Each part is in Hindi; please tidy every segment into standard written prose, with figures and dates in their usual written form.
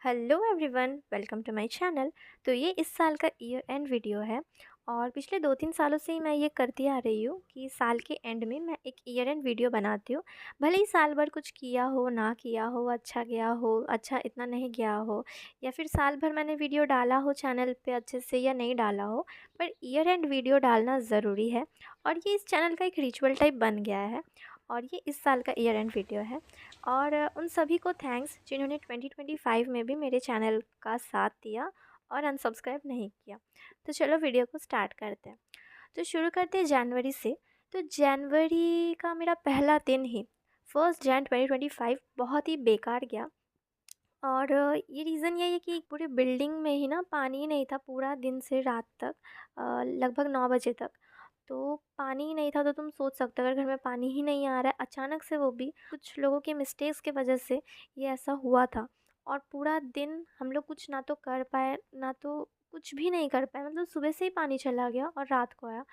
Hello everyone, welcome to my channel. तो ये इस साल का ईयर एंड वीडियो है और पिछले 2-3 सालों से ही मैं ये करती आ रही हूँ कि साल के एंड में मैं एक ईयर एंड वीडियो बनाती हूँ। भले ही साल भर कुछ किया हो ना किया हो, अच्छा गया हो, अच्छा इतना नहीं गया हो, या फिर साल भर मैंने वीडियो डाला हो चैनल पे अच्छे से या नहीं डाला हो, पर ईयर एंड वीडियो डालना ज़रूरी है और ये इस चैनल का एक रिचुअल टाइप बन गया है। और ये इस साल का ईयर एंड वीडियो है और उन सभी को थैंक्स जिन्होंने 2025 में भी मेरे चैनल का साथ दिया और अनसब्सक्राइब नहीं किया। तो चलो वीडियो को स्टार्ट करते हैं। तो शुरू करते हैं जनवरी से। तो जनवरी का मेरा पहला दिन ही 1 जन 2025 बहुत ही बेकार गया। और ये रीज़न यही है कि पूरी बिल्डिंग में ही ना पानी ही नहीं था पूरा दिन से रात तक, लगभग 9 बजे तक। तो पानी ही नहीं था, तो तुम सोच सकते हो अगर घर में पानी ही नहीं आ रहा है अचानक से, वो भी कुछ लोगों के मिस्टेक्स की वजह से ये ऐसा हुआ था। और पूरा दिन हम लोग कुछ ना तो कर पाए ना तो कुछ भी नहीं कर पाए, मतलब सुबह से ही पानी चला गया और रात को आया।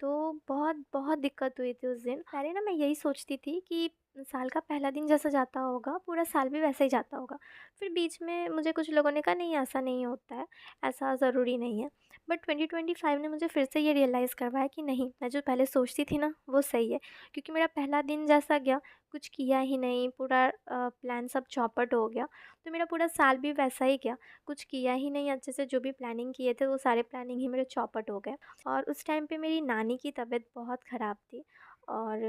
तो बहुत बहुत दिक्कत हुई थी उस दिन। पहले ना मैं यही सोचती थी कि साल का पहला दिन जैसा जाता होगा पूरा साल भी वैसा ही जाता होगा। फिर बीच में मुझे कुछ लोगों ने कहा नहीं ऐसा नहीं होता है, ऐसा ज़रूरी नहीं है। बट 2025 ने मुझे फिर से ये रियलाइज़ करवाया कि नहीं, मैं जो पहले सोचती थी ना वो सही है। क्योंकि मेरा पहला दिन जैसा गया, कुछ किया ही नहीं, पूरा प्लान सब चौपट हो गया। तो मेरा पूरा साल भी वैसा ही गया, कुछ किया ही नहीं अच्छे से, जो भी प्लानिंग किए थे वो सारे प्लानिंग ही मेरे चौपट हो गए। और उस टाइम पे मेरी नानी की तबीयत बहुत ख़राब थी और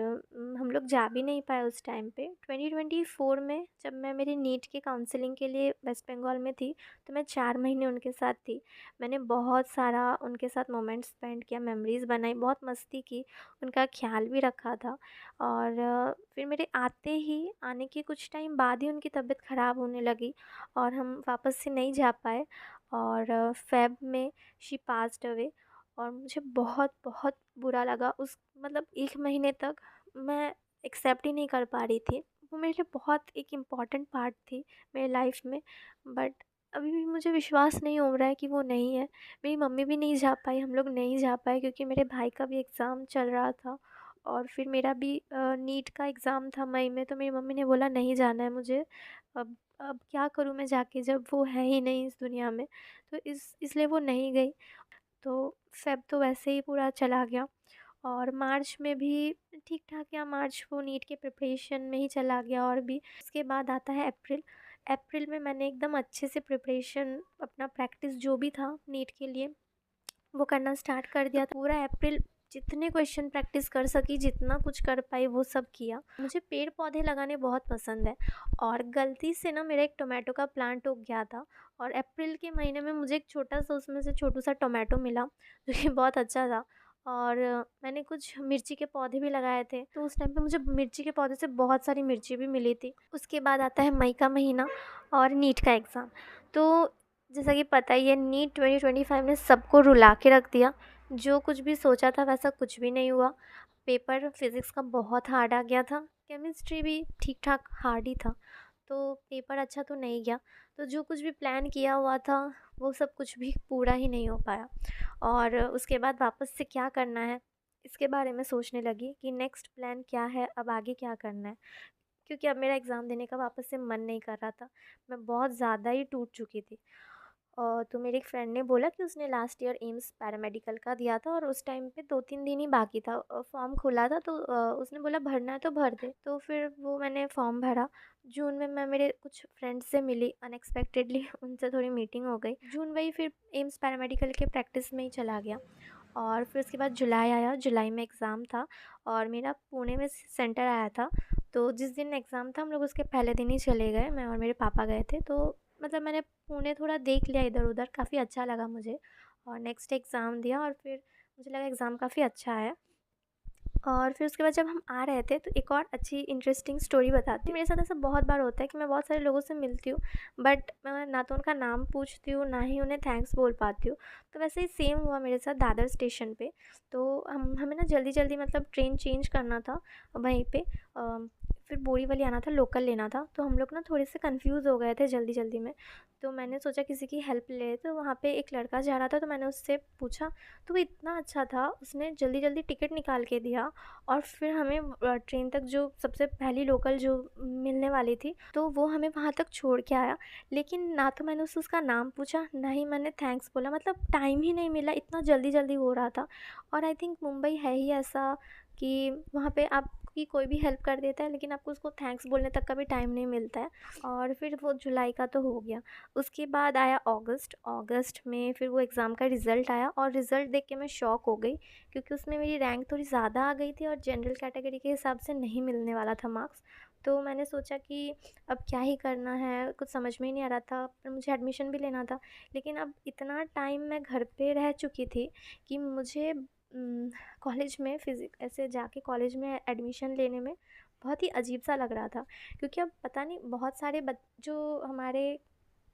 हम लोग जा भी नहीं पाए उस टाइम पे। 2024 में जब मैं मेरी नीट की काउंसलिंग के लिए वेस्ट बंगाल में थी, तो मैं 4 महीने उनके साथ थी। मैंने बहुत सारा उनके साथ मोमेंट स्पेंड किया, मेमोरीज़ बनाई, बहुत मस्ती की, उनका ख़्याल भी रखा था। और फिर मेरे आने के कुछ टाइम बाद ही उनकी तबीयत ख़राब होने लगी और हम वापस से नहीं जा पाए। और फ़ेब में शी पास्ड अवे और मुझे बहुत बहुत बुरा लगा। उस मतलब 1 महीने तक मैं एक्सेप्ट ही नहीं कर पा रही थी। वो मेरे लिए बहुत एक इम्पॉर्टेंट पार्ट थी मेरी लाइफ़ में। बट अभी भी मुझे विश्वास नहीं हो रहा है कि वो नहीं है। मेरी मम्मी भी नहीं जा पाई, हम लोग नहीं जा पाए क्योंकि मेरे भाई का भी एग्ज़ाम चल रहा था और फिर मेरा भी नीट का एग्ज़ाम था मई में। तो मेरी मम्मी ने बोला नहीं जाना है मुझे। अब क्या करूँ मैं जाके जब वो है ही नहीं इस दुनिया में। तो इसलिए वो नहीं गई। तो फ़ेब तो वैसे ही पूरा चला गया और मार्च में भी ठीक-ठाक गया। मार्च वो नीट के प्रिपरेशन में ही चला गया और भी उसके बाद आता है अप्रैल। अप्रैल में मैंने एकदम अच्छे से प्रिपरेशन, अपना प्रैक्टिस जो भी था नीट के लिए वो करना स्टार्ट कर दिया। तो पूरा अप्रैल जितने क्वेश्चन प्रैक्टिस कर सकी, जितना कुछ कर पाई वो सब किया। मुझे पेड़ पौधे लगाने बहुत पसंद है और गलती से ना मेरा एक टोमेटो का प्लांट उग गया था और अप्रैल के महीने में मुझे एक छोटा सा उसमें से छोटू सा टोमेटो मिला जो कि बहुत अच्छा था। और मैंने कुछ मिर्ची के पौधे भी लगाए थे, तो उस टाइम पे मुझे मिर्ची के पौधे से बहुत सारी मिर्ची भी मिली थी। उसके बाद आता है मई का महीना और नीट का एग्ज़ाम। तो जैसा कि पता ही है, नीट 2025 ने सबको रुला के रख दिया। जो कुछ भी सोचा था वैसा कुछ भी नहीं हुआ। पेपर फिज़िक्स का बहुत हार्ड आ गया था, केमिस्ट्री भी ठीक-ठाक हार्ड ही था। तो पेपर अच्छा तो नहीं गया। तो जो कुछ भी प्लान किया हुआ था वो सब कुछ भी पूरा ही नहीं हो पाया। और उसके बाद वापस से क्या करना है, इसके बारे में सोचने लगी कि नेक्स्ट प्लान क्या है, अब आगे क्या करना है। क्योंकि अब मेरा एग्ज़ाम देने का वापस से मन नहीं कर रहा था। मैं बहुत ज़्यादा ही टूट चुकी थी। तो मेरी एक फ्रेंड ने बोला कि उसने लास्ट ईयर एम्स पैरामेडिकल का दिया था और उस टाइम पे 2-3 दिन ही बाकी था। फॉर्म खुला था, तो उसने बोला भरना है तो भर दे। तो फिर वो मैंने फॉर्म भरा। जून में मैं मेरे कुछ फ्रेंड्स से मिली अनएक्सपेक्टेडली उनसे थोड़ी मीटिंग हो गई। जून वही फिर एम्स पैरामेडिकल के प्रैक्टिस में ही चला गया। और फिर उसके बाद जुलाई आया, जुलाई में एग्ज़ाम था और मेरा पुणे में सेंटर आया था। तो जिस दिन एग्ज़ाम था हम लोग उसके पहले दिन ही चले गए, मैं और मेरे पापा गए थे। तो मतलब मैंने पुणे थोड़ा देख लिया इधर-उधर, काफ़ी अच्छा लगा मुझे। और नेक्स्ट एग्ज़ाम दिया और फिर मुझे लगा एग्ज़ाम काफ़ी अच्छा है। और फिर उसके बाद जब हम आ रहे थे तो एक और अच्छी इंटरेस्टिंग स्टोरी बताती हूँ। मेरे साथ ऐसा बहुत बार होता है कि मैं बहुत सारे लोगों से मिलती हूँ, बट मैं ना तो उनका नाम पूछती हूँ ना ही उन्हें थैंक्स बोल पाती हूँ। तो वैसे ही सेम हुआ मेरे साथ दादर स्टेशन पे। तो हमें ना जल्दी जल्दी मतलब ट्रेन चेंज करना था वहीं पे। फिर बोरीवली आना था, लोकल लेना था। तो हम लोग ना थोड़े से कंफ्यूज हो गए थे जल्दी जल्दी में। तो मैंने सोचा किसी की हेल्प ले, तो वहाँ पे एक लड़का जा रहा था, तो मैंने उससे पूछा। तो वो इतना अच्छा था, उसने जल्दी जल्दी टिकट निकाल के दिया। और फिर हमें ट्रेन तक, जो सबसे पहली लोकल जो मिलने वाली थी, तो वो हमें वहाँ तक छोड़ के आया। लेकिन ना तो मैंने उससे उसका नाम पूछा, ना ही मैंने थैंक्स बोला, मतलब टाइम ही नहीं मिला, इतना जल्दी जल्दी हो रहा था। और आई थिंक मुंबई है ही ऐसा कि वहाँ पे आपकी कोई भी हेल्प कर देता है, लेकिन आपको उसको थैंक्स बोलने तक का भी टाइम नहीं मिलता है। और फिर वो जुलाई का तो हो गया। उसके बाद आया अगस्त। अगस्त में फिर वो एग्ज़ाम का रिज़ल्ट आया, और रिज़ल्ट देख के मैं शॉक हो गई, क्योंकि उसमें मेरी रैंक थोड़ी ज़्यादा आ गई थी और जनरल कैटेगरी के हिसाब से नहीं मिलने वाला था मार्क्स। तो मैंने सोचा कि अब क्या ही करना है, कुछ समझ में ही नहीं आ रहा था, पर मुझे एडमिशन भी लेना था। लेकिन अब इतना टाइम मैं घर पे रह चुकी थी कि मुझे कॉलेज में ऐसे जाके कॉलेज में एडमिशन लेने में बहुत ही अजीब सा लग रहा था। क्योंकि अब पता नहीं, बहुत सारे जो हमारे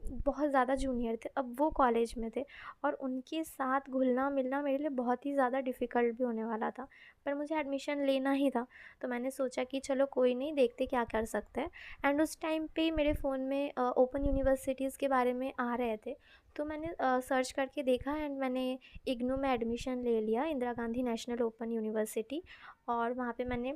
बहुत ज़्यादा जूनियर थे, अब वो कॉलेज में थे, और उनके साथ घुलना मिलना मेरे लिए बहुत ही ज़्यादा डिफ़िकल्ट भी होने वाला था। पर मुझे एडमिशन लेना ही था, तो मैंने सोचा कि चलो कोई नहीं, देखते क्या कर सकते हैं। एंड उस टाइम पे मेरे फ़ोन में ओपन यूनिवर्सिटीज़ के बारे में आ रहे थे। तो मैंने सर्च करके देखा, एंड मैंने इग्नू में एडमिशन ले लिया, Indira Gandhi national open university. और वहाँ पे मैंने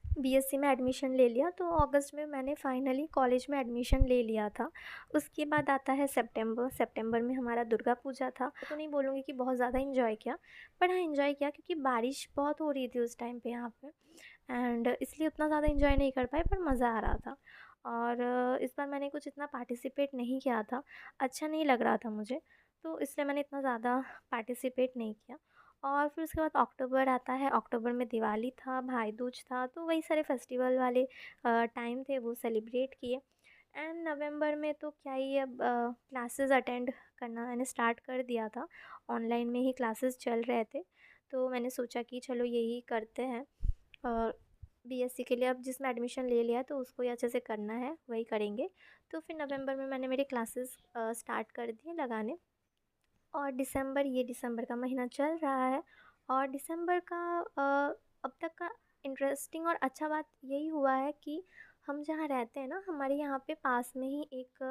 बीएससी में एडमिशन ले लिया। तो अगस्त में मैंने फाइनली कॉलेज में एडमिशन ले लिया था। उसके बाद आता है सितंबर। सितंबर में हमारा दुर्गा पूजा था। तो नहीं बोलूँगी कि बहुत ज़्यादा इन्जॉय किया, पर हाँ इन्जॉय किया, क्योंकि बारिश बहुत हो रही थी उस टाइम पे यहाँ पे। एंड इसलिए उतना ज़्यादा इन्जॉय नहीं कर पाए, पर मज़ा आ रहा था। और इस बार मैंने कुछ इतना पार्टिसिपेट नहीं किया था, अच्छा नहीं लग रहा था मुझे, तो इसलिए मैंने इतना ज़्यादा पार्टिसिपेट नहीं किया। और फिर उसके बाद अक्टूबर आता है। अक्टूबर में दिवाली था, भाई दूज था, तो वही सारे फेस्टिवल वाले टाइम थे, वो सेलिब्रेट किए। एंड नवंबर में तो क्या ही, अब क्लासेस अटेंड करना मैंने स्टार्ट कर दिया था, ऑनलाइन में ही क्लासेस चल रहे थे। तो मैंने सोचा कि चलो यही करते हैं, और बीएससी के लिए अब जिसमें एडमिशन ले लिया तो उसको ही अच्छे से करना है, वही करेंगे। तो फिर नवंबर में मैंने मेरे क्लासेस स्टार्ट कर दिए लगाने। और दिसंबर, ये दिसंबर का महीना चल रहा है। और दिसंबर का अब तक का इंटरेस्टिंग और अच्छा बात यही हुआ है कि हम जहाँ रहते हैं ना, हमारे यहाँ पे पास में ही एक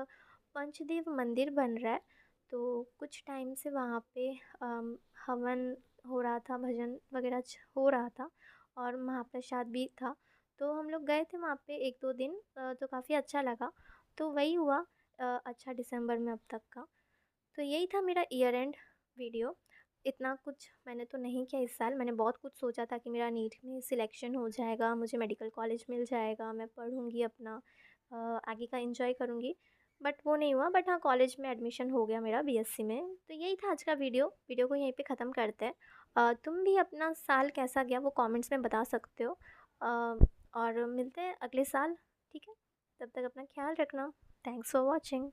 पंचदेव मंदिर बन रहा है। तो कुछ टाइम से वहाँ पे हवन हो रहा था, भजन वगैरह हो रहा था, और महाप्रसाद भी था। तो हम लोग गए थे वहाँ पे 1-2 दिन, तो काफ़ी अच्छा लगा। तो वही हुआ अच्छा दिसंबर में अब तक का। तो यही था मेरा ईयर एंड वीडियो। इतना कुछ मैंने तो नहीं किया इस साल। मैंने बहुत कुछ सोचा था कि मेरा नीट में सिलेक्शन हो जाएगा, मुझे मेडिकल कॉलेज मिल जाएगा, मैं पढ़ूँगी अपना, आगे का एंजॉय करूँगी। बट वो नहीं हुआ। बट हाँ, कॉलेज में एडमिशन हो गया मेरा बीएससी में। तो यही था आज का वीडियो। वीडियो को यहीं पे ख़त्म करते हैं। तुम भी अपना साल कैसा गया वो कमेंट्स में बता सकते हो। और मिलते हैं अगले साल। ठीक है, तब तक अपना ख्याल रखना। Thanks for watching.